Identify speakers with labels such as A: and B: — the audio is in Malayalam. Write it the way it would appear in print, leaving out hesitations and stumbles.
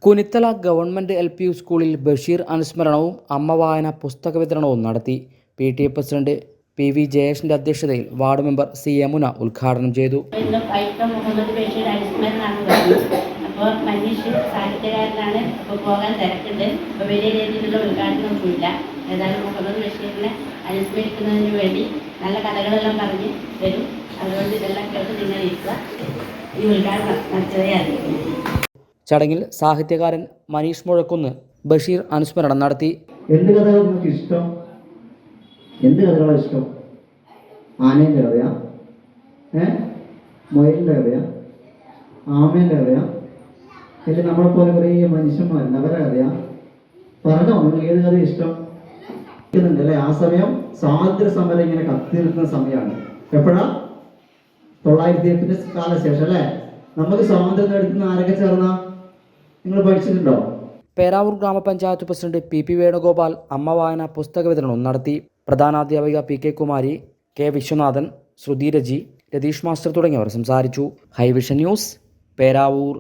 A: കുനിത്തല ഗവൺമെൻറ് LP സ്കൂളിൽ ബഷീർ അനുസ്മരണവും അമ്മ വായന പുസ്തക വിതരണവും നടത്തി. PTA പ്രസിഡന്റ് PV ജയേഷിന്റെ അധ്യക്ഷതയിൽ വാർഡ് മെമ്പർ C യമുന ഉദ്ഘാടനം ചെയ്തു.
B: അപ്പോൾ മനീഷ് സാഹിത്യകാരനാണ്, അപ്പോൾ പോകാൻ തിരക്കുണ്ട്. അപ്പോൾ വലിയ രീതിയിലുള്ള ഉദ്ഘാടനമൊന്നുമില്ല. ഏതായാലും മുഹമ്മദ് ബഷീറിനെ അനുസ്മരിക്കുന്നതിന് വേണ്ടി നല്ല കഥകളെല്ലാം പറഞ്ഞ് വരും. അതുകൊണ്ട് ഇതെല്ലാം കേട്ട് നിങ്ങൾ ഇരിക്കുക. ഈ ഉദ്ഘാടനം നടത്തിയതേ അറിയിക്കുന്നു.
A: ചടങ്ങിൽ സാഹിത്യകാരൻ മനീഷ് മുഴക്കുന്ന് ബഷീർ അനുസ്മരണം നടത്തി.
C: എന്ത് കഥകൾ നിങ്ങൾക്ക് ഇഷ്ടം? എന്ത് കഥകളാണ് ഇഷ്ടം? ആനേൻ്റെ കഥയാ? മൊയിലിൻ്റെ കഥയാ? ആമേൻ്റെ കഥയാ? അല്ലെങ്കിൽ നമ്മളെപ്പോലെ കുറേ മനുഷ്യന്മാർ അവരുടെ കഥയാ? പറഞ്ഞോ, നിങ്ങൾക്ക് ഏത് കഥ ഇഷ്ടം? അല്ലേ ആ സമയം സ്വാതന്ത്ര്യ സമരം ഇങ്ങനെ കത്തി നിൽക്കുന്ന സമയമാണ്. എപ്പോഴാ? 908 കാലശേഷം അല്ലേ? നമുക്ക് സ്വാതന്ത്ര്യം നേടുന്ന ആരൊക്കെ ചേർന്ന നിങ്ങൾ പഠിച്ചിട്ടുണ്ടോ?
A: പേരാവൂർ ഗ്രാമപഞ്ചായത്ത് പ്രസിഡന്റ് PP വേണുഗോപാൽ അമ്മ വായന പുസ്തക വിതരണവും നടത്തി. പ്രധാനാധ്യാപിക PK കുമാരി, K വിശ്വനാഥൻ, ശ്രുതി രജി, രതീഷ് മാസ്റ്റർ തുടങ്ങിയവർ സംസാരിച്ചു. ഹൈവിഷൻ ന്യൂസ്, പേരാവൂർ.